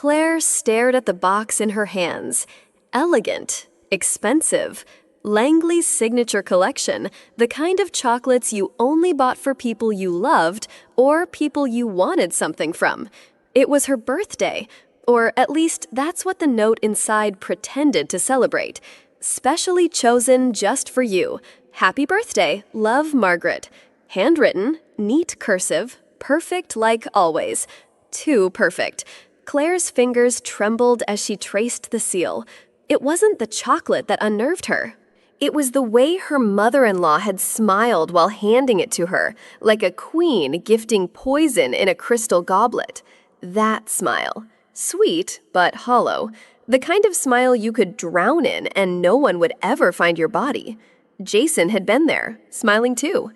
Claire stared at the box in her hands. Elegant, expensive, Langley's signature collection, the kind of chocolates you only bought for people you loved or people you wanted something from. It was her birthday, or at least that's what the note inside pretended to celebrate. Specially chosen just for you. Happy birthday, love, Margaret. Handwritten, neat cursive, perfect like always. Too perfect. Claire's fingers trembled as she traced the seal. It wasn't the chocolate that unnerved her. It was the way her mother-in-law had smiled while handing it to her, like a queen gifting poison in a crystal goblet. That smile. Sweet, but hollow. The kind of smile you could drown in and no one would ever find your body. Jason had been there, smiling too.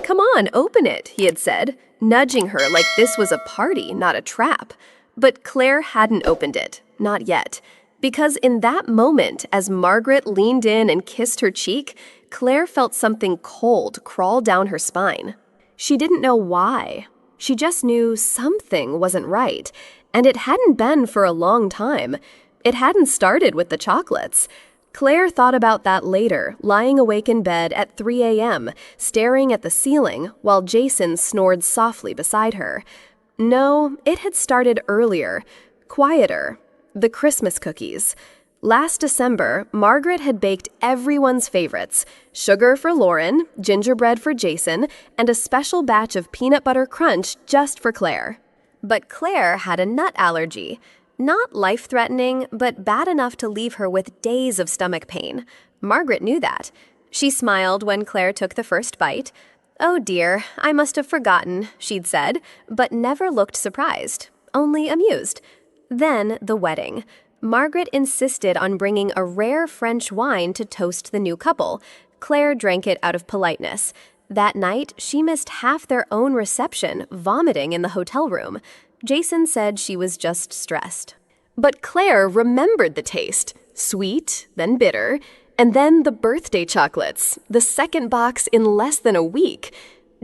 "Come on, open it," he had said, nudging her like this was a party, not a trap. But Claire hadn't opened it, not yet. Because in that moment, as Margaret leaned in and kissed her cheek, Claire felt something cold crawl down her spine. She didn't know why. She just knew something wasn't right, and it hadn't been for a long time. It hadn't started with the chocolates. Claire thought about that later, lying awake in bed at 3 a.m., staring at the ceiling while Jason snored softly beside her. No, it had started earlier, quieter. The Christmas cookies. Last December, Margaret had baked everyone's favorites: sugar for Lauren, gingerbread for Jason, and a special batch of peanut butter crunch just for Claire. But Claire had a nut allergy. Not life-threatening, but bad enough to leave her with days of stomach pain. Margaret knew that. She smiled when Claire took the first bite. "Oh dear, I must have forgotten," she'd said, but never looked surprised, only amused. Then the wedding. Margaret insisted on bringing a rare French wine to toast the new couple. Claire drank it out of politeness. That night, she missed half their own reception, vomiting in the hotel room. Jason said she was just stressed. But Claire remembered the taste. Sweet, then bitter, and then the birthday chocolates, the second box in less than a week.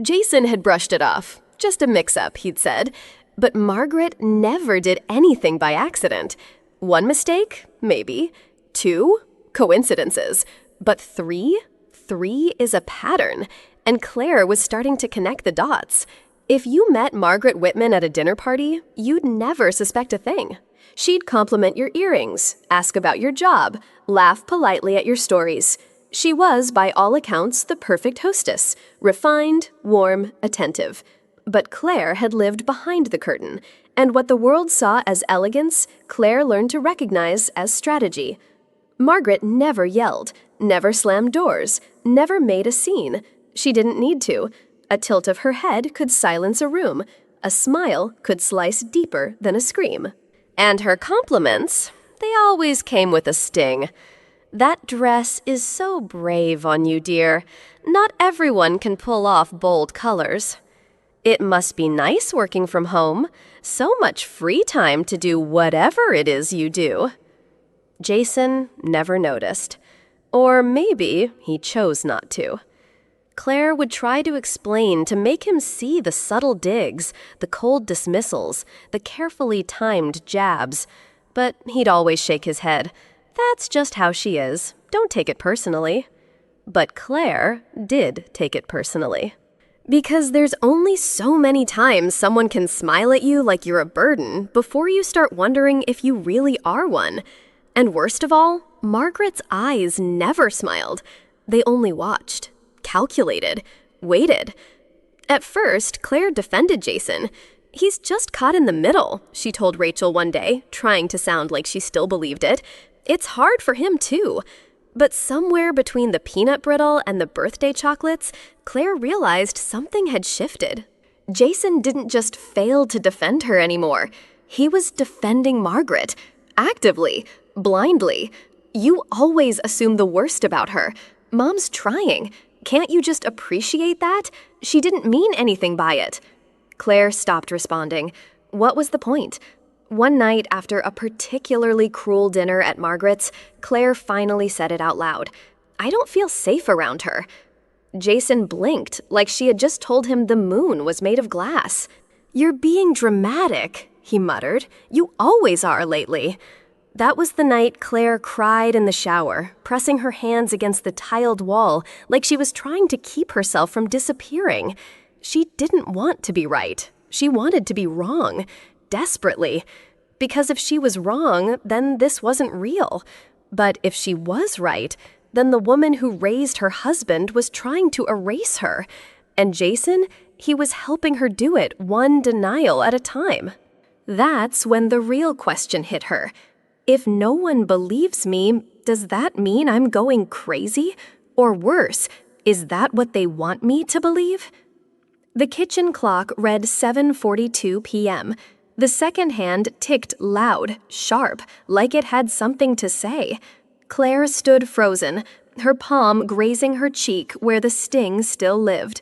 Jason had brushed it off. Just a mix-up, he'd said. But Margaret never did anything by accident. One mistake? Maybe. Two? Coincidences. But three? Three is a pattern. And Claire was starting to connect the dots. If you met Margaret Whitman at a dinner party, you'd never suspect a thing. She'd compliment your earrings, ask about your job, laugh politely at your stories. She was, by all accounts, the perfect hostess, refined, warm, attentive. But Claire had lived behind the curtain, and what the world saw as elegance, Claire learned to recognize as strategy. Margaret never yelled, never slammed doors, never made a scene. She didn't need to. A tilt of her head could silence a room. A smile could slice deeper than a scream. And her compliments, they always came with a sting. "That dress is so brave on you, dear. Not everyone can pull off bold colors. It must be nice working from home. So much free time to do whatever it is you do." Jason never noticed. Or maybe he chose not to. Claire would try to explain to make him see the subtle digs, the cold dismissals, the carefully timed jabs. But he'd always shake his head. "That's just how she is. Don't take it personally." But Claire did take it personally. Because there's only so many times someone can smile at you like you're a burden before you start wondering if you really are one. And worst of all, Margaret's eyes never smiled. They only watched, calculated, waited. At first, Claire defended Jason. "He's just caught in the middle," she told Rachel one day, trying to sound like she still believed it. "It's hard for him, too." But somewhere between the peanut brittle and the birthday chocolates, Claire realized something had shifted. Jason didn't just fail to defend her anymore. He was defending Margaret. Actively. Blindly. You always assume the worst about her. Mom's trying. Can't you just appreciate that? She didn't mean anything by it. Claire stopped responding. What was the point? One night, after a particularly cruel dinner at Margaret's, Claire finally said it out loud. "I don't feel safe around her." Jason blinked, like she had just told him the moon was made of glass. "You're being dramatic," he muttered. "You always are lately." That was the night Claire cried in the shower, pressing her hands against the tiled wall like she was trying to keep herself from disappearing. She didn't want to be right. She wanted to be wrong, desperately. Because if she was wrong, then this wasn't real. But if she was right, then the woman who raised her husband was trying to erase her. And Jason, he was helping her do it one denial at a time. That's when the real question hit her. If no one believes me, does that mean I'm going crazy? Or worse, is that what they want me to believe? The kitchen clock read 7:42 p.m. The second hand ticked loud, sharp, like it had something to say. Claire stood frozen, her palm grazing her cheek where the sting still lived.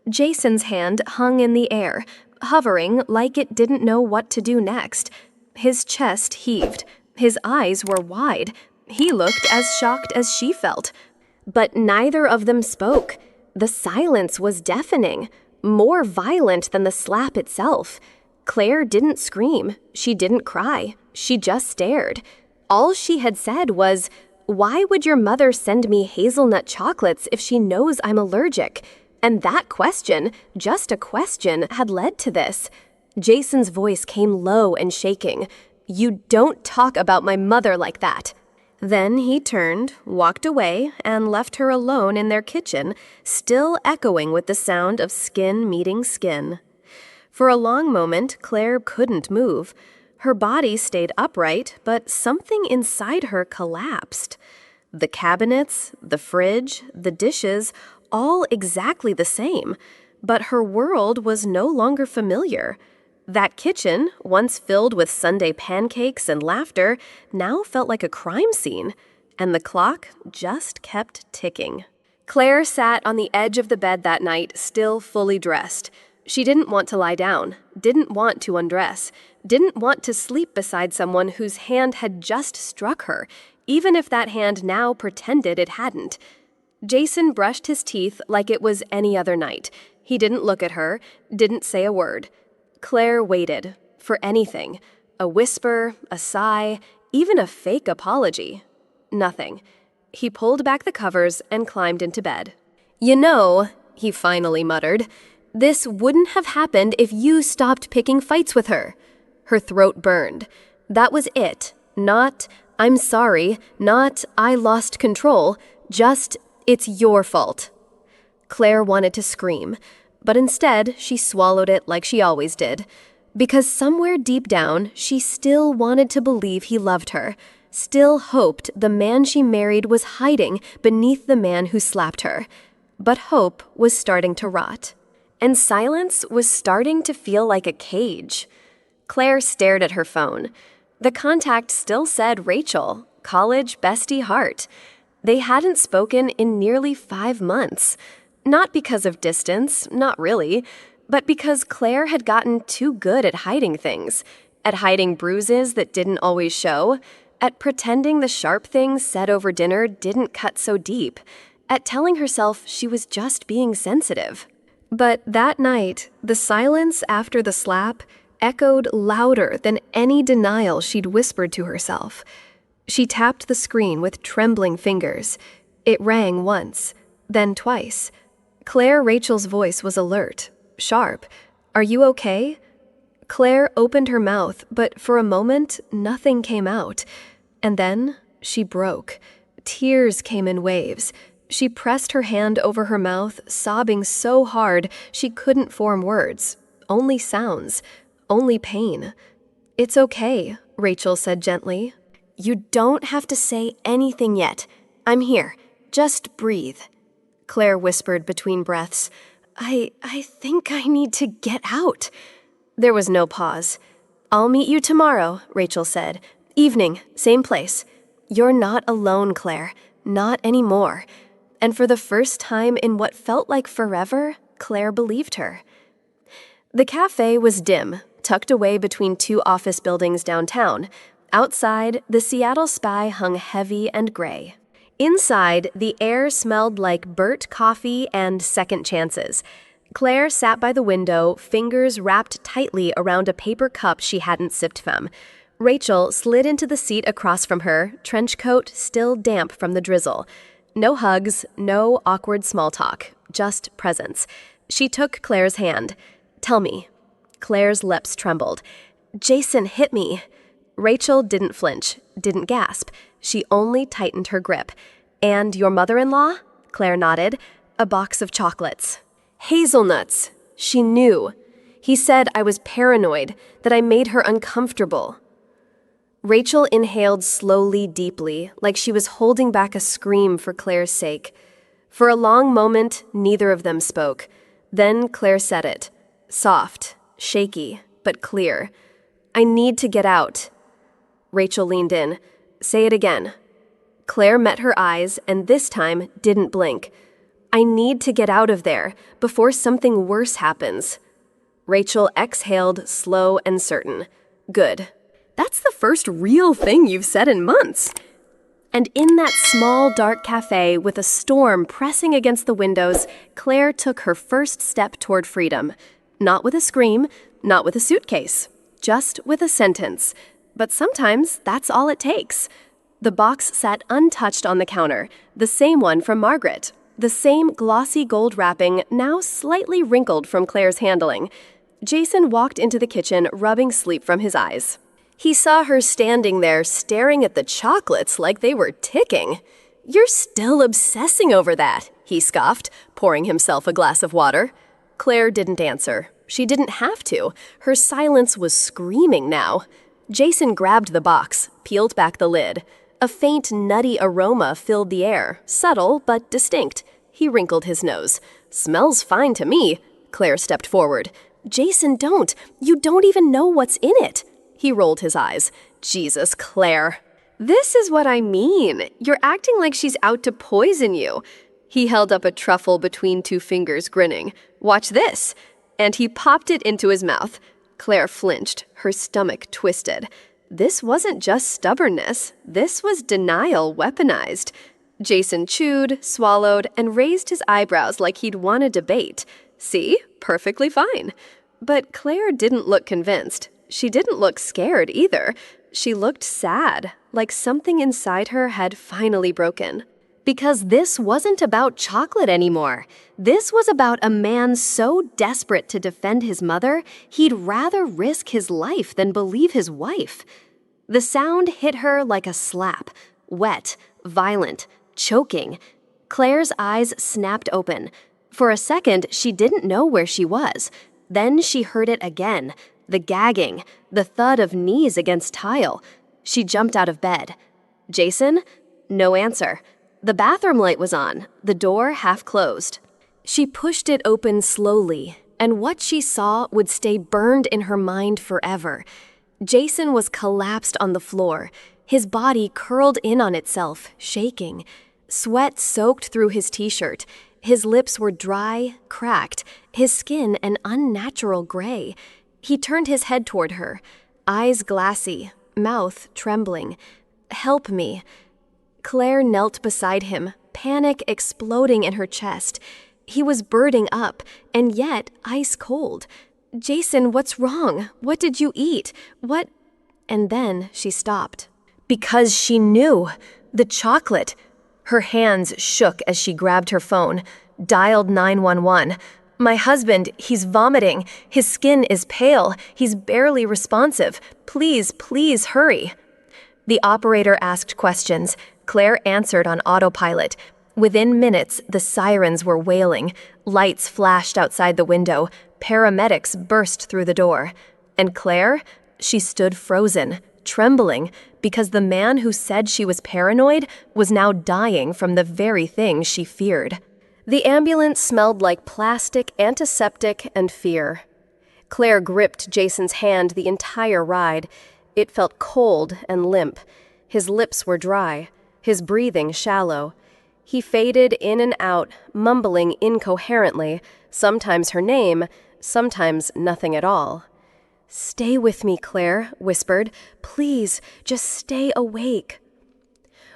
Jason's hand hung in the air, hovering like it didn't know what to do next. His chest heaved. His eyes were wide. He looked as shocked as she felt. But neither of them spoke. The silence was deafening, more violent than the slap itself. Claire didn't scream. She didn't cry. She just stared. All she had said was, "Why would your mother send me hazelnut chocolates if she knows I'm allergic?" And that question, just a question, had led to this. Jason's voice came low and shaking. "You don't talk about my mother like that." Then he turned, walked away, and left her alone in their kitchen, still echoing with the sound of skin meeting skin. For a long moment, Claire couldn't move. Her body stayed upright, but something inside her collapsed. The cabinets, the fridge, the dishes, all exactly the same, but her world was no longer familiar. That kitchen, once filled with Sunday pancakes and laughter, now felt like a crime scene, and the clock just kept ticking. Claire sat on the edge of the bed that night, still fully dressed. She didn't want to lie down, didn't want to undress, didn't want to sleep beside someone whose hand had just struck her, even if that hand now pretended it hadn't. Jason brushed his teeth like it was any other night. He didn't look at her, didn't say a word. Claire waited for anything, a whisper, a sigh, even a fake apology. Nothing. He pulled back the covers and climbed into bed. "You know," he finally muttered, "this wouldn't have happened if you stopped picking fights with her." Her throat burned. That was it. Not, "I'm sorry," not, "I lost control," just, "It's your fault." Claire wanted to scream, but instead she swallowed it like she always did. Because somewhere deep down, she still wanted to believe he loved her, still hoped the man she married was hiding beneath the man who slapped her. But hope was starting to rot, and silence was starting to feel like a cage. Claire stared at her phone. The contact still said Rachel, college bestie Hart. They hadn't spoken in nearly 5 months. Not because of distance, not really, but because Claire had gotten too good at hiding things, at hiding bruises that didn't always show, at pretending the sharp things said over dinner didn't cut so deep, at telling herself she was just being sensitive. But that night, the silence after the slap echoed louder than any denial she'd whispered to herself. She tapped the screen with trembling fingers. It rang once, then twice. Claire Rachel's voice was alert, sharp. "Are you okay?" Claire opened her mouth, but for a moment, nothing came out. And then she broke. Tears came in waves. She pressed her hand over her mouth, sobbing so hard she couldn't form words. Only sounds. Only pain. "It's okay," Rachel said gently. "You don't have to say anything yet. I'm here. Just breathe." Claire whispered between breaths. I think I need to get out." There was no pause. "I'll meet you tomorrow," Rachel said. "Evening, same place." "You're not alone, Claire. Not anymore." And for the first time in what felt like forever, Claire believed her. The cafe was dim, tucked away between 2 office buildings downtown. Outside, the Seattle sky hung heavy and gray. Inside, the air smelled like burnt coffee and second chances. Claire sat by the window, fingers wrapped tightly around a paper cup she hadn't sipped from. Rachel slid into the seat across from her, trench coat still damp from the drizzle. No hugs, no awkward small talk, just presence. She took Claire's hand. "Tell me." Claire's lips trembled. "Jason hit me." Rachel didn't flinch, didn't gasp. She only tightened her grip. "And your mother-in-law?" Claire nodded. "A box of chocolates." "Hazelnuts." She knew. "He said I was paranoid, that I made her uncomfortable." Rachel inhaled slowly, deeply, like she was holding back a scream for Claire's sake. For a long moment, neither of them spoke. Then Claire said it. Soft, shaky, but clear. "I need to get out." Rachel leaned in. "Say it again." Claire met her eyes and this time didn't blink. "I need to get out of there before something worse happens." Rachel exhaled, slow and certain. "Good. That's the first real thing you've said in months." And in that small, dark cafe with a storm pressing against the windows, Claire took her first step toward freedom. Not with a scream, not with a suitcase, just with a sentence. But sometimes that's all it takes. The box sat untouched on the counter, the same one from Margaret. The same glossy gold wrapping, now slightly wrinkled from Claire's handling. Jason walked into the kitchen, rubbing sleep from his eyes. He saw her standing there, staring at the chocolates like they were ticking. "You're still obsessing over that," he scoffed, pouring himself a glass of water. Claire didn't answer. She didn't have to. Her silence was screaming now. Jason grabbed the box, peeled back the lid. A faint, nutty aroma filled the air, subtle but distinct. He wrinkled his nose. "Smells fine to me." Claire stepped forward. "Jason, don't. You don't even know what's in it." He rolled his eyes. "Jesus, Claire." "This is what I mean. You're acting like she's out to poison you." He held up a truffle between two fingers, grinning. "Watch this." And he popped it into his mouth. Claire flinched, her stomach twisted. This wasn't just stubbornness. This was denial weaponized. Jason chewed, swallowed, and raised his eyebrows like he'd won a debate. See? Perfectly fine. But Claire didn't look convinced. She didn't look scared either. She looked sad, like something inside her had finally broken. Because this wasn't about chocolate anymore. This was about a man so desperate to defend his mother, he'd rather risk his life than believe his wife. The sound hit her like a slap, wet, violent, choking. Claire's eyes snapped open. For a second, she didn't know where she was. Then she heard it again, the gagging, the thud of knees against tile. She jumped out of bed. "Jason?" No answer. The bathroom light was on, the door half closed. She pushed it open slowly, and what she saw would stay burned in her mind forever. Jason was collapsed on the floor, his body curled in on itself, shaking. Sweat soaked through his t-shirt. His lips were dry, cracked, his skin an unnatural gray. He turned his head toward her, eyes glassy, mouth trembling. "Help me." Claire knelt beside him, panic exploding in her chest. He was birding up, and yet ice cold. "Jason, what's wrong? What did you eat? What?" And then she stopped. Because she knew. The chocolate. Her hands shook as she grabbed her phone, dialed 911. "My husband, he's vomiting. His skin is pale. He's barely responsive. Please, please hurry." The operator asked questions. Claire answered on autopilot. Within minutes, the sirens were wailing. Lights flashed outside the window. Paramedics burst through the door. And Claire? She stood frozen, trembling, because the man who said she was paranoid was now dying from the very thing she feared. The ambulance smelled like plastic, antiseptic, and fear. Claire gripped Jason's hand the entire ride. It felt cold and limp. His lips were dry, his breathing shallow. He faded in and out, mumbling incoherently, sometimes her name, sometimes nothing at all. "Stay with me," Claire whispered. "Please, just stay awake."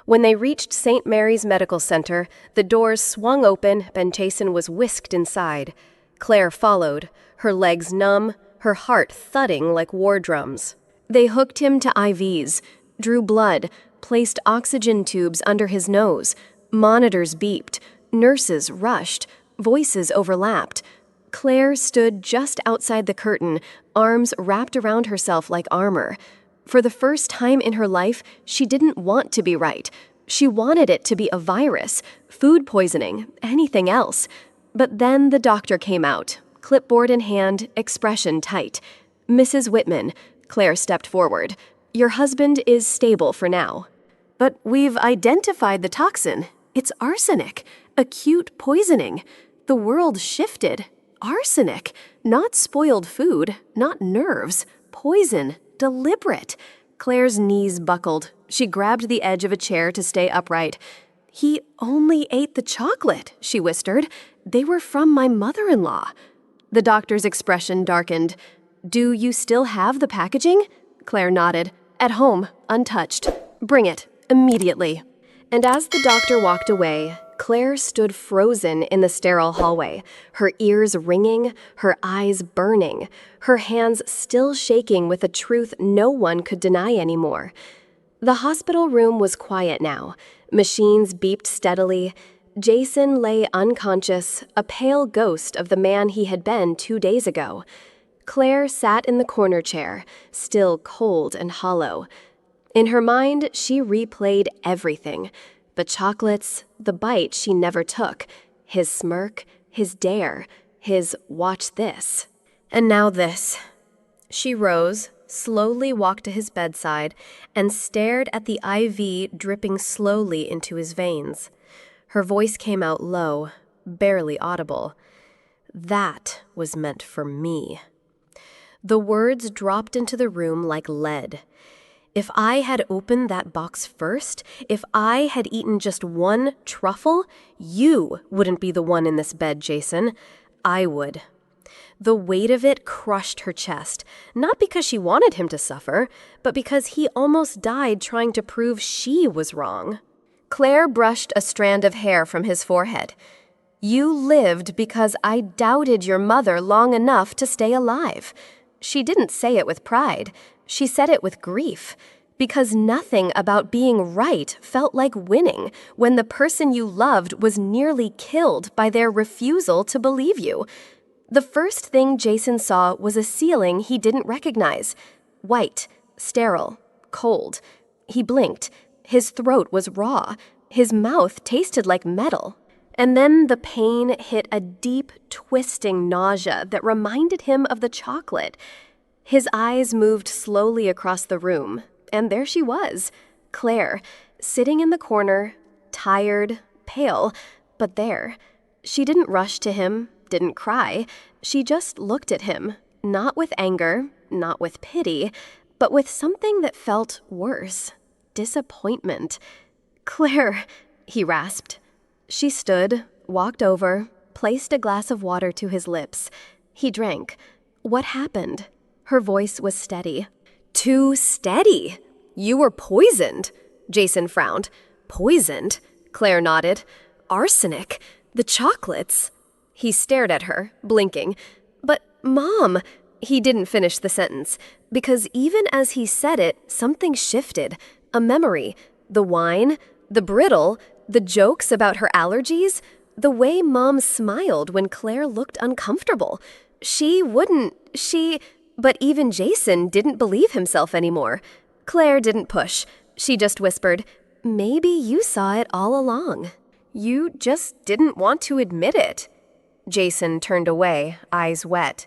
When they reached St. Mary's Medical Center, the doors swung open and Jason was whisked inside. Claire followed, her legs numb, her heart thudding like war drums. They hooked him to IVs, drew blood, placed oxygen tubes under his nose. Monitors beeped, nurses rushed, voices overlapped. Claire stood just outside the curtain, arms wrapped around herself like armor. For the first time in her life, she didn't want to be right. She wanted it to be a virus, food poisoning, anything else. But then the doctor came out, clipboard in hand, expression tight. "Mrs. Whitman," Claire stepped forward, "your husband is stable for now. But we've identified the toxin. It's arsenic, acute poisoning. The world shifted. Arsenic, not spoiled food, not nerves, poison, deliberate." Claire's knees buckled. She grabbed the edge of a chair to stay upright. "He only ate the chocolate," she whispered. "They were from my mother-in-law." The doctor's expression darkened. "Do you still have the packaging?" Claire nodded. "At home, untouched. Bring it, immediately." And as the doctor walked away, Claire stood frozen in the sterile hallway, her ears ringing, her eyes burning, her hands still shaking with a truth no one could deny anymore. The hospital room was quiet now. Machines beeped steadily. Jason lay unconscious, a pale ghost of the man he had been 2 days ago. Claire sat in the corner chair, still cold and hollow. In her mind, she replayed everything. The chocolates, the bite she never took, his smirk, his dare, his "watch this." And now this. She rose, slowly walked to his bedside, and stared at the IV dripping slowly into his veins. Her voice came out low, barely audible. "That was meant for me." The words dropped into the room like lead. If I had opened that box first, if I had eaten just one truffle, you wouldn't be the one in this bed, Jason. I would. The weight of it crushed her chest, not because she wanted him to suffer, but because he almost died trying to prove she was wrong. Claire brushed a strand of hair from his forehead. "You lived because I doubted your mother long enough to stay alive." She didn't say it with pride. She said it with grief. Because nothing about being right felt like winning when the person you loved was nearly killed by their refusal to believe you. The first thing Jason saw was a ceiling he didn't recognize. White, sterile, cold. He blinked. His throat was raw. His mouth tasted like metal. And then the pain hit a deep, twisting nausea that reminded him of the chocolate. His eyes moved slowly across the room, and there she was, Claire, sitting in the corner, tired, pale, but there. She didn't rush to him, didn't cry. She just looked at him, not with anger, not with pity, but with something that felt worse, disappointment. "Claire," he rasped. She stood, walked over, placed a glass of water to his lips. He drank. "What happened?" Her voice was steady. "Too steady. You were poisoned." Jason frowned. "Poisoned?" Claire nodded. "Arsenic? The chocolates?" He stared at her, blinking. "But, Mom," he didn't finish the sentence, because even as he said it, something shifted. A memory. The wine, the brittle, the jokes about her allergies, the way Mom smiled when Claire looked uncomfortable. But even Jason didn't believe himself anymore. Claire didn't push. She just whispered, "Maybe you saw it all along. You just didn't want to admit it." Jason turned away, eyes wet.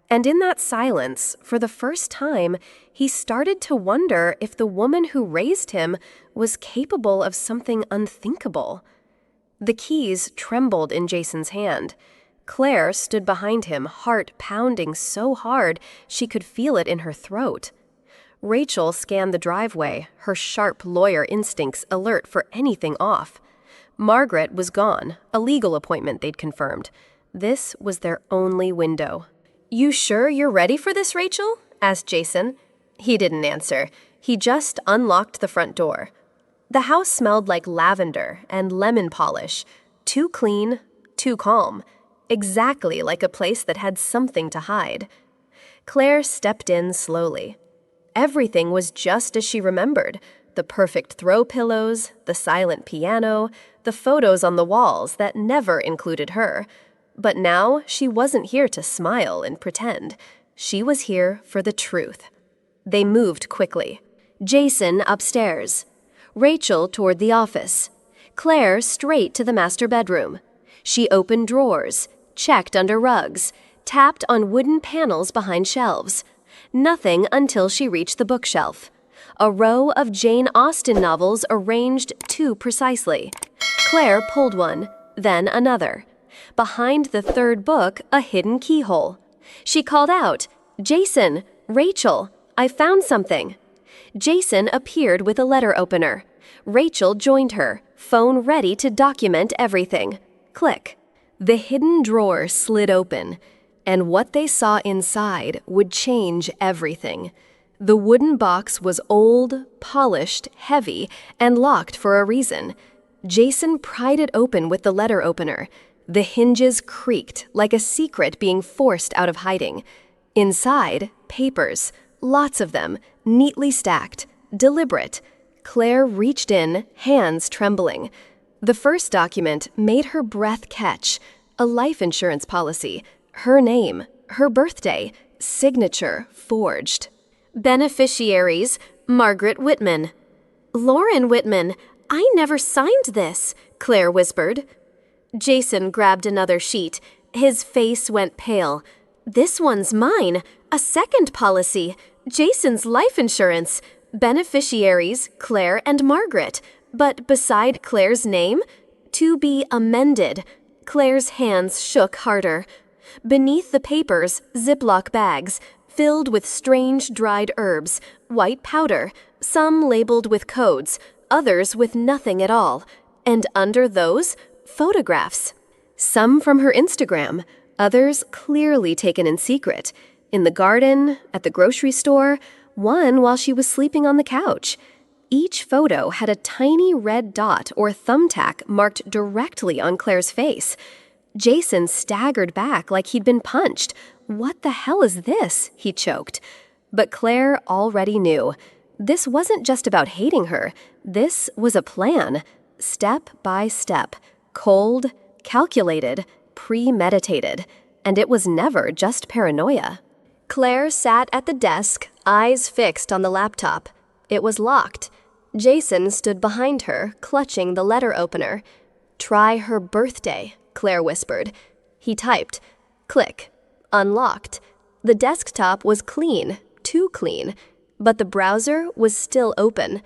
And in that silence, for the first time, he started to wonder if the woman who raised him was capable of something unthinkable. The keys trembled in Jason's hand. Claire stood behind him, heart pounding so hard she could feel it in her throat. Rachel scanned the driveway, her sharp lawyer instincts alert for anything off. Margaret was gone, a legal appointment they'd confirmed. This was their only window. "You sure you're ready for this, Rachel?" asked Jason. He didn't answer. He just unlocked the front door. The house smelled like lavender and lemon polish. Too clean, too calm. exactly like a place that had something to hide. Claire stepped in slowly. Everything was just as she remembered. The perfect throw pillows, the silent piano, the photos on the walls that never included her. But now she wasn't here to smile and pretend. She was here for the truth. They moved quickly. Jason upstairs. Rachel toward the office. Claire straight to the master bedroom. She opened drawers, checked under rugs, tapped on wooden panels behind shelves. Nothing until she reached the bookshelf. A row of Jane Austen novels arranged too precisely. Claire pulled one, then another. Behind the third book, a hidden keyhole. She called out, "Jason, Rachel, I found something." Jason appeared with a letter opener. Rachel joined her, phone ready to document everything. Click. The hidden drawer slid open, and what they saw inside would change everything. The wooden box was old, polished, heavy, and locked for a reason. Jason pried it open with the letter opener. The hinges creaked like a secret being forced out of hiding. Inside, papers, lots of them, neatly stacked, deliberate. Claire reached in, hands trembling. The first document made her breath catch. A life insurance policy. Her name, her birthday, signature forged. Beneficiaries, Margaret Whitman. "Lauren Whitman, I never signed this," Claire whispered. Jason grabbed another sheet. His face went pale. "This one's mine. A second policy. Jason's life insurance. Beneficiaries, Claire and Margaret. But beside Claire's name, to be amended." Claire's hands shook harder. Beneath the papers, Ziploc bags, filled with strange dried herbs, white powder, some labeled with codes, others with nothing at all. And under those, photographs. Some from her Instagram, others clearly taken in secret. In the garden, at the grocery store, one while she was sleeping on the couch. Each photo had a tiny red dot or thumbtack marked directly on Claire's face. Jason staggered back like he'd been punched. "What the hell is this?" he choked. But Claire already knew. This wasn't just about hating her. This was a plan. Step by step. Cold, calculated, premeditated. And it was never just paranoia. Claire sat at the desk, eyes fixed on the laptop. It was locked. Jason stood behind her, clutching the letter opener. "Try her birthday," Claire whispered. He typed. Click. Unlocked. The desktop was clean, too clean, but the browser was still open.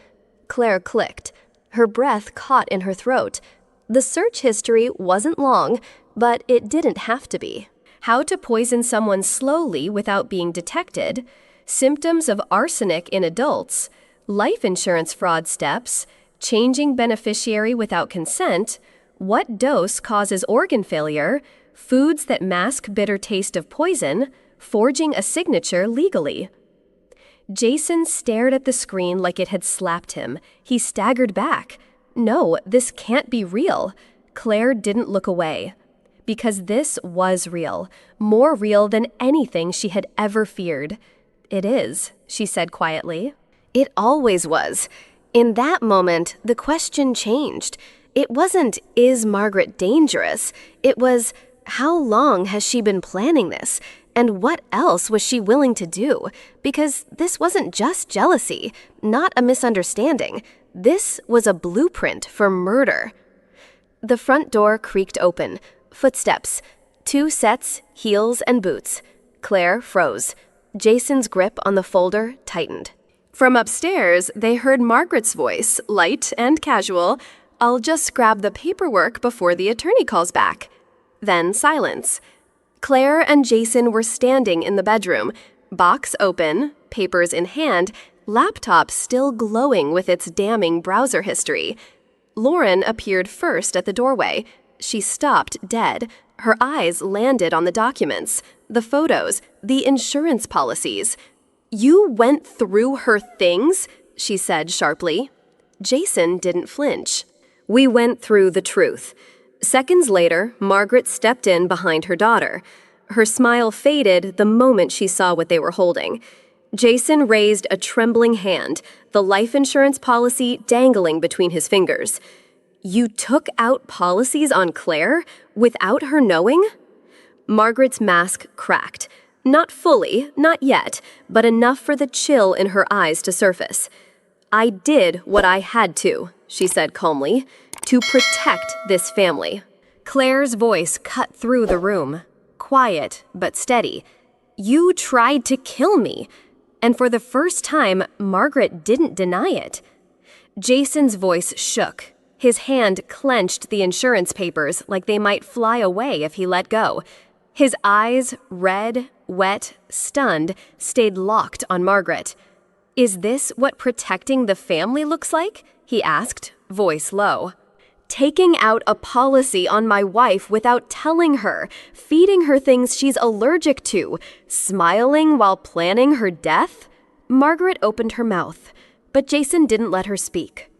Claire clicked. Her breath caught in her throat. The search history wasn't long, but it didn't have to be. How to poison someone slowly without being detected, symptoms of arsenic in adults, life insurance fraud steps, changing beneficiary without consent, what dose causes organ failure, foods that mask bitter taste of poison, forging a signature legally. Jason stared at the screen like it had slapped him. He staggered back. No, this can't be real. Claire didn't look away. Because this was real, more real than anything she had ever feared. "It is," she said quietly. It always was. In that moment, the question changed. It wasn't, "Is Margaret dangerous?" It was, "How long has she been planning this? And what else was she willing to do?" Because this wasn't just jealousy, not a misunderstanding. This was a blueprint for murder. The front door creaked open. Footsteps. 2 sets, heels and boots. Claire froze. Jason's grip on the folder tightened. From upstairs, they heard Margaret's voice, light and casual. "I'll just grab the paperwork before the attorney calls back." Then silence. Claire and Jason were standing in the bedroom, box open, papers in hand, laptop still glowing with its damning browser history. Lauren appeared first at the doorway. She stopped dead. Her eyes landed on the documents, the photos, the insurance policies. "You went through her things?" she said sharply. Jason didn't flinch. "We went through the truth. Seconds later, Margaret stepped in behind her daughter. Her smile faded the moment she saw what they were holding. Jason raised a trembling hand, the life insurance policy dangling between his fingers. "You took out policies on Claire without her knowing?" Margaret's mask cracked. Not fully, not yet, but enough for the chill in her eyes to surface. "I did what I had to," she said calmly, "to protect this family." Claire's voice cut through the room, quiet but steady. "You tried to kill me." And for the first time, Margaret didn't deny it. Jason's voice shook. His hand clenched the insurance papers like they might fly away if he let go. His eyes, red, wet, stunned, stayed locked on Margaret. "Is this what protecting the family looks like?" he asked, voice low. "Taking out a policy on my wife without telling her, feeding her things she's allergic to, smiling while planning her death?" Margaret opened her mouth, but Jason didn't let her speak.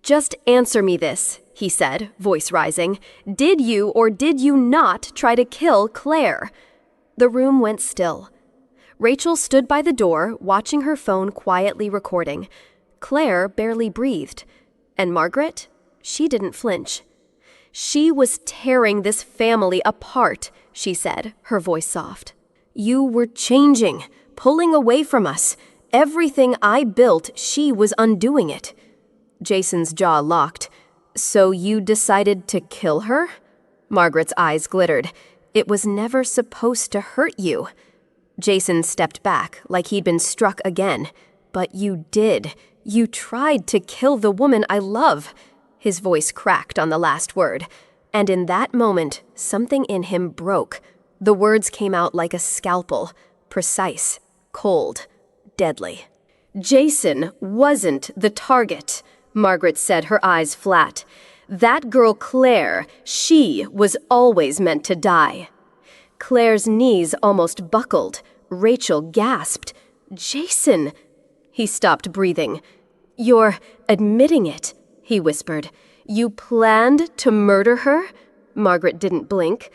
"Just answer me this," he said, voice rising. "Did you or did you not try to kill Claire?" The room went still. Rachel stood by the door, watching her phone quietly recording. Claire barely breathed. And Margaret? She didn't flinch. "She was tearing this family apart," she said, her voice soft. "You were changing, pulling away from us. Everything I built, she was undoing it." Jason's jaw locked. "So you decided to kill her?" Margaret's eyes glittered. "It was never supposed to hurt you." Jason stepped back like he'd been struck again. "But you did. You tried to kill the woman I love." His voice cracked on the last word. And in that moment, something in him broke. The words came out like a scalpel. Precise, cold, deadly. "Jason wasn't the target," Margaret said, her eyes flat. "That girl Claire, she was always meant to die." Claire's knees almost buckled. Rachel gasped. "Jason!" He stopped breathing. "You're admitting it," he whispered. "You planned to murder her?" Margaret didn't blink.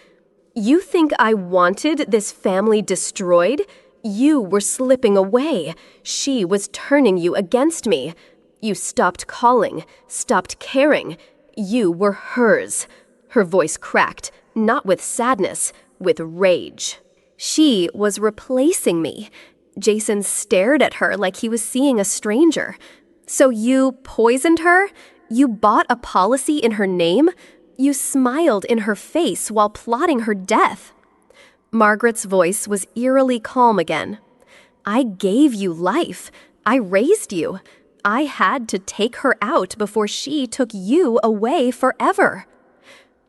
"You think I wanted this family destroyed? You were slipping away. She was turning you against me. You stopped calling, stopped caring. You were hers." Her voice cracked, not with sadness, with rage. "She was replacing me." Jason stared at her like he was seeing a stranger. "So you poisoned her? You bought a policy in her name? You smiled in her face while plotting her death?" Margaret's voice was eerily calm again. "I gave you life. I raised you. I had to take her out before she took you away forever."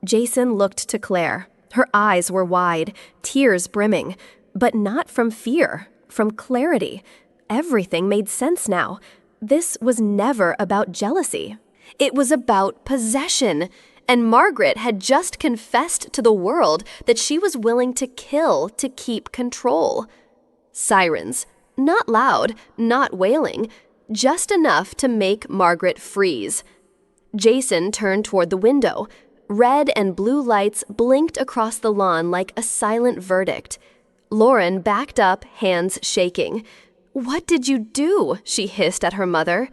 Jason looked to Claire. Her eyes were wide, tears brimming, but not from fear, from clarity. Everything made sense now. This was never about jealousy. It was about possession. And Margaret had just confessed to the world that she was willing to kill to keep control. Sirens. Not loud, not wailing, just enough to make Margaret freeze. Jason turned toward the window. Red and blue lights blinked across the lawn like a silent verdict. Lauren backed up, hands shaking. "What did you do?" she hissed at her mother.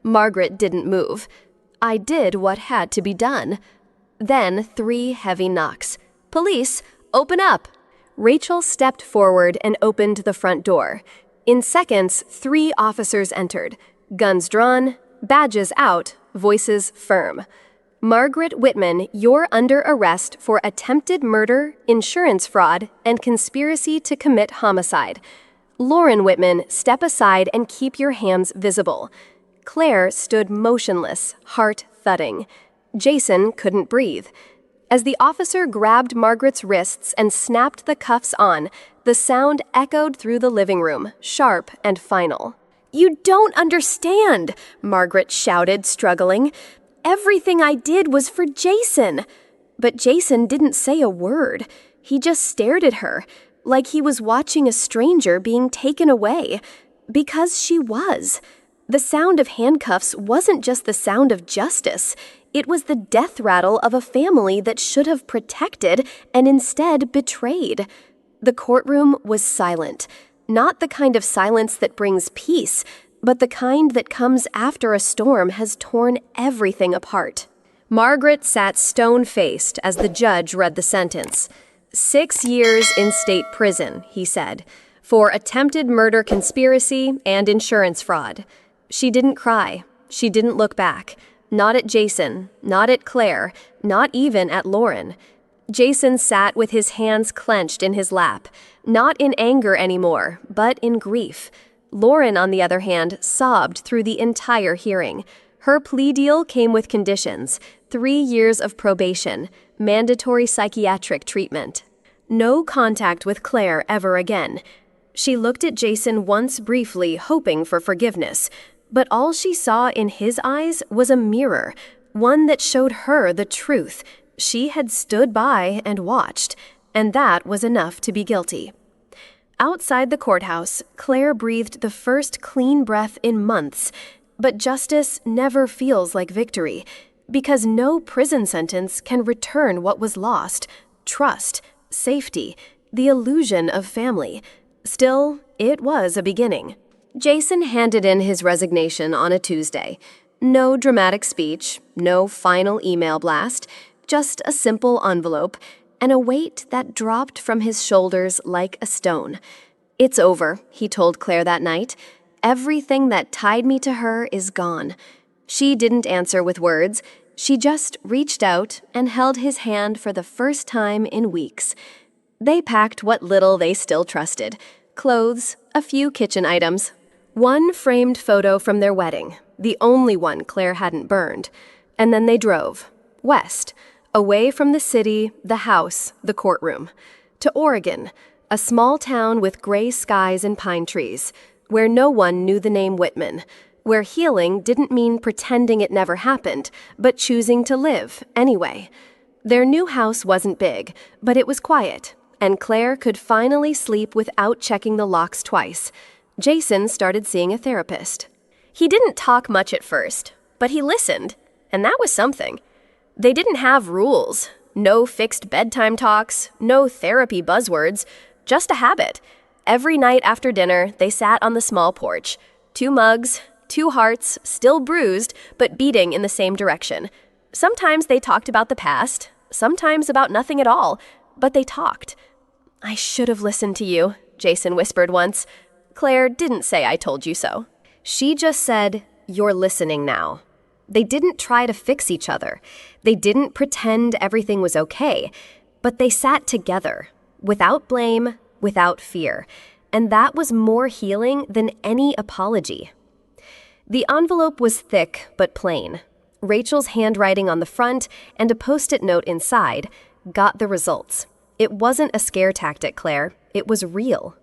Margaret didn't move. "I did what had to be done." Then 3 heavy knocks. "Police, open up!" Rachel stepped forward and opened the front door. In seconds, 3 officers entered. Guns drawn, badges out, voices firm. "Margaret Whitman, you're under arrest for attempted murder, insurance fraud, and conspiracy to commit homicide. Lauren Whitman, step aside and keep your hands visible." Claire stood motionless, heart thudding. Jason couldn't breathe. As the officer grabbed Margaret's wrists and snapped the cuffs on, the sound echoed through the living room, sharp and final. "You don't understand," Margaret shouted, struggling. "Everything I did was for Jason." But Jason didn't say a word. He just stared at her, like he was watching a stranger being taken away. Because she was. The sound of handcuffs wasn't just the sound of justice. It was the death rattle of a family that should have protected and instead betrayed. The courtroom was silent. Not the kind of silence that brings peace, but the kind that comes after a storm has torn everything apart. Margaret sat stone-faced as the judge read the sentence. 6 years in state prison, he said, for attempted murder conspiracy and insurance fraud. She didn't cry. She didn't look back. Not at Jason, not at Claire, not even at Lauren. Jason sat with his hands clenched in his lap, not in anger anymore, but in grief. Lauren, on the other hand, sobbed through the entire hearing. Her plea deal came with conditions: 3 years of probation, mandatory psychiatric treatment. No contact with Claire ever again. She looked at Jason once briefly, hoping for forgiveness, but all she saw in his eyes was a mirror, one that showed her the truth. She had stood by and watched, and that was enough to be guilty. Outside the courthouse, Claire breathed the first clean breath in months, but justice never feels like victory, because no prison sentence can return what was lost: trust, safety, the illusion of family. Still, it was a beginning. Jason handed in his resignation on a Tuesday. No dramatic speech, no final email blast, just a simple envelope and a weight that dropped from his shoulders like a stone. "It's over," he told Claire that night. "Everything that tied me to her is gone." She didn't answer with words. She just reached out and held his hand for the first time in weeks. They packed what little they still trusted: clothes, a few kitchen items, one framed photo from their wedding, the only one Claire hadn't burned. And then they drove west, away from the city, the house, the courtroom, to Oregon, a small town with gray skies and pine trees, where no one knew the name Whitman, where healing didn't mean pretending it never happened, but choosing to live anyway. Their new house wasn't big, but it was quiet, and Claire could finally sleep without checking the locks twice. Jason started seeing a therapist. He didn't talk much at first, but he listened, and that was something. They didn't have rules, no fixed bedtime talks, no therapy buzzwords, just a habit. Every night after dinner, they sat on the small porch. 2 mugs, 2 hearts, still bruised, but beating in the same direction. Sometimes they talked about the past, sometimes about nothing at all, but they talked. "I should have listened to you," Jason whispered once. Claire didn't say "I told you so." She just said, "You're listening now." They didn't try to fix each other. They didn't pretend everything was okay, but they sat together, without blame, without fear, and that was more healing than any apology. The envelope was thick but plain. Rachel's handwriting on the front and a post-it note inside got the results. It wasn't a scare tactic, Claire. It was real.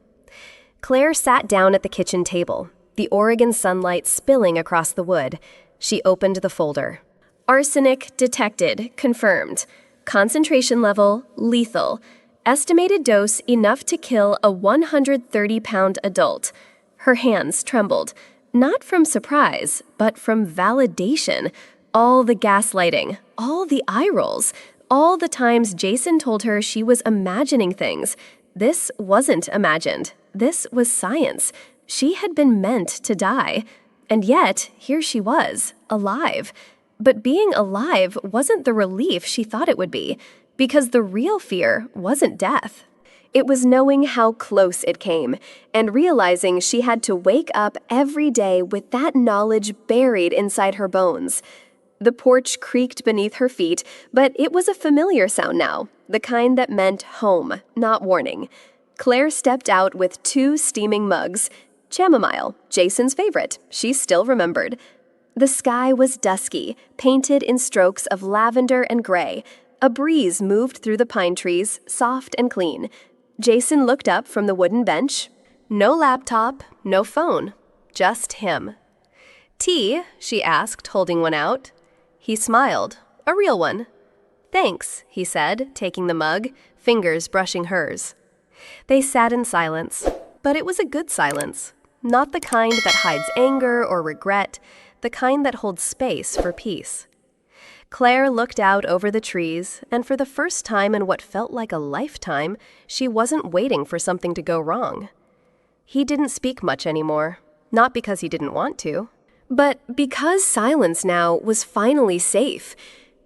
Claire sat down at the kitchen table, the Oregon sunlight spilling across the wood. She opened the folder. Arsenic detected, confirmed. Concentration level, lethal. Estimated dose enough to kill a 130-pound adult. Her hands trembled, not from surprise, but from validation. All the gaslighting, all the eye rolls, all the times Jason told her she was imagining things. This wasn't imagined. This was science. She had been meant to die. And yet, here she was, alive. But being alive wasn't the relief she thought it would be, because the real fear wasn't death. It was knowing how close it came, and realizing she had to wake up every day with that knowledge buried inside her bones. The porch creaked beneath her feet, but it was a familiar sound now, the kind that meant home, not warning. Claire stepped out with 2 steaming mugs. Chamomile, Jason's favorite, she still remembered. The sky was dusky, painted in strokes of lavender and gray. A breeze moved through the pine trees, soft and clean. Jason looked up from the wooden bench. No laptop, no phone, just him. "Tea?" she asked, holding one out. He smiled, a real one. "Thanks," he said, taking the mug, fingers brushing hers. They sat in silence, but it was a good silence. not the kind that hides anger or regret, the kind that holds space for peace. Claire looked out over the trees, and for the first time in what felt like a lifetime, she wasn't waiting for something to go wrong. He didn't speak much anymore, not because he didn't want to, but because silence now was finally safe.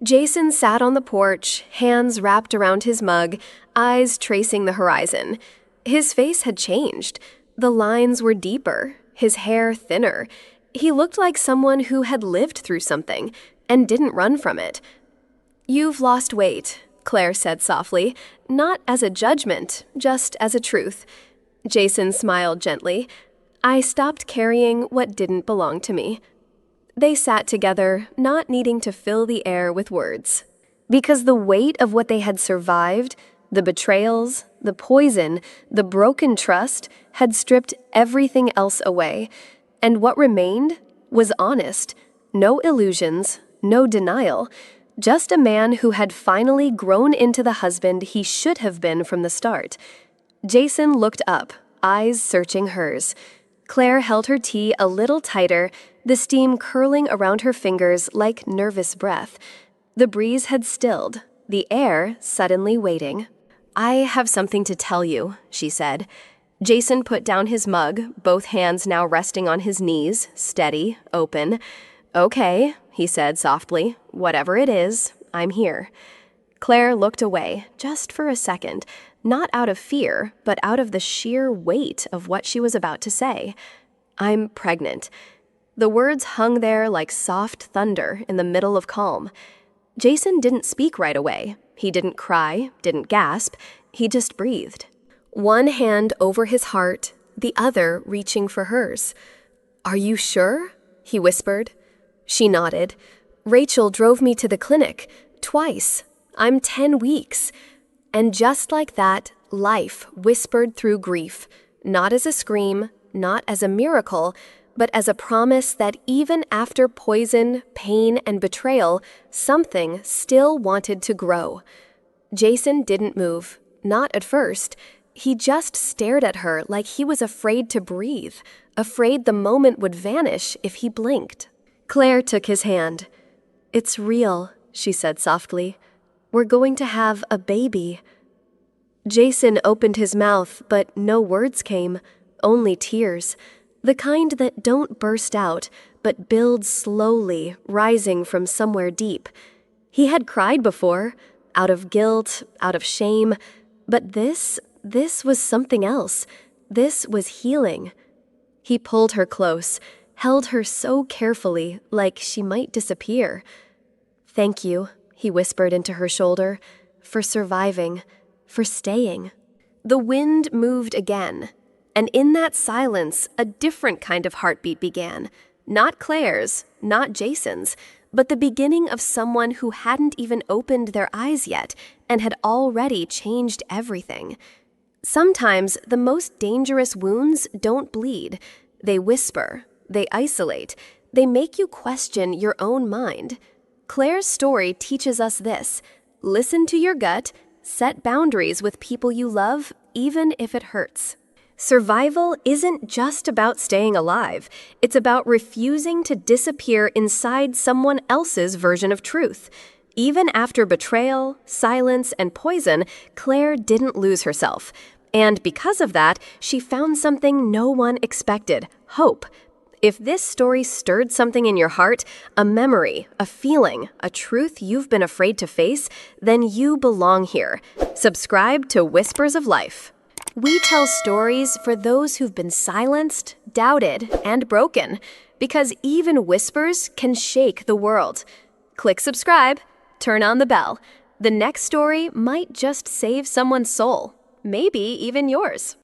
Jason sat on the porch, hands wrapped around his mug, eyes tracing the horizon. His face had changed. The lines were deeper, his hair thinner. He looked like someone who had lived through something and didn't run from it. "You've lost weight," Claire said softly, not as a judgment, just as a truth. Jason smiled gently. "I stopped carrying what didn't belong to me." They sat together, not needing to fill the air with words. Because the weight of what they had survived, the betrayals, the poison, the broken trust, had stripped everything else away. And what remained was honest. No illusions, no denial. Just a man who had finally grown into the husband he should have been from the start. Jason looked up, eyes searching hers. Claire held her tea a little tighter, the steam curling around her fingers like nervous breath. The breeze had stilled, the air suddenly waiting. "I have something to tell you," she said. Jason put down his mug, both hands now resting on his knees, steady, open. "Okay," he said softly. "Whatever it is, I'm here." Claire looked away, just for a second, not out of fear, but out of the sheer weight of what she was about to say. "I'm pregnant." The words hung there like soft thunder in the middle of calm. Jason didn't speak right away. He didn't cry, didn't gasp. He just breathed. One hand over his heart, the other reaching for hers. "Are you sure?" he whispered. She nodded. "Rachel drove me to the clinic, twice. I'm 10 weeks. And just like that, life whispered through grief, not as a scream, not as a miracle, but as a promise that even after poison, pain, and betrayal, something still wanted to grow. Jason didn't move, not at first. He just stared at her like he was afraid to breathe, afraid the moment would vanish if he blinked. Claire took his hand. "It's real," she said softly. "We're going to have a baby." Jason opened his mouth, but no words came, only tears. The kind that don't burst out, but build slowly, rising from somewhere deep. He had cried before, out of guilt, out of shame, but this was something else. This was healing. He pulled her close, held her so carefully, like she might disappear. "Thank you," he whispered into her shoulder, "for surviving, for staying." The wind moved again, and in that silence, a different kind of heartbeat began. Not Claire's, not Jason's, but the beginning of someone who hadn't even opened their eyes yet and had already changed everything. Sometimes the most dangerous wounds don't bleed. They whisper, they isolate, they make you question your own mind. Claire's story teaches us this: listen to your gut, set boundaries with people you love, even if it hurts. Survival isn't just about staying alive. It's about refusing to disappear inside someone else's version of truth. Even after betrayal, silence, and poison, Claire didn't lose herself. And because of that, she found something no one expected: hope. If this story stirred something in your heart, a memory, a feeling, a truth you've been afraid to face, then you belong here. Subscribe to Whispers of Life. We tell stories for those who've been silenced, doubted, and broken, because even whispers can shake the world. Click subscribe, turn on the bell. The next story might just save someone's soul, maybe even yours.